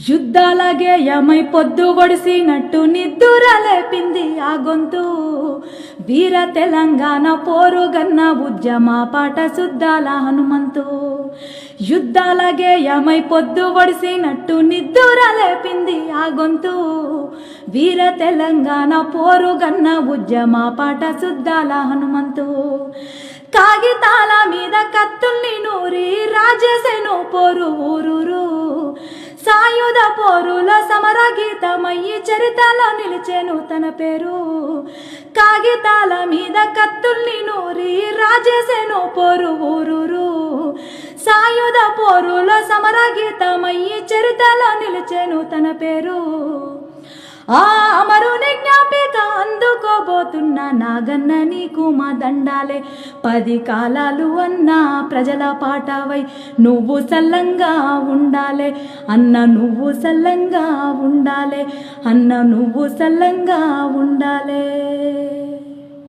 యుద్ధాల గేయమై పొద్దు ఒడిసినట్టు నిద్దురలేపింది ఆ గొంతు. వీర తెలంగాణ పోరుగన్న ఉద్యమ పాట సుద్దాల హనుమంతు. యుద్ధాల గేయమై పొద్దు ఒడిసినట్టు నిద్దురలేపింది ఆ గొంతు. వీర తెలంగాణ పోరుగన్న ఉద్యమ పాట సుద్దాల హనుమంతు. కాగితాల మీద కత్తుల్ని నూరి రాజేసెను పోరు ఊరూరు. సాయుధ పోరుల సమర గీతమయ్యి చరితలో నిలిచెను తన పేరు. కాగితాల మీద కత్తుల్ని నూరి రాజేసెను పోరు ఊరూరు. సాయుధ పోరుల సమర గీతమయ్యి చరితలో నిలిచెను తన పేరు. ఆ అమరుని జ్ఞాపిక అందుకోబోతున్న నాగన్న నీకు మా దండాలే. 10 కాలాలు అన్నా ప్రజల పాటవై నువ్వు సల్లంగా ఉండాలే అన్న, నువ్వు సల్లంగా ఉండాలే అన్న, నువ్వు సల్లంగా ఉండాలే.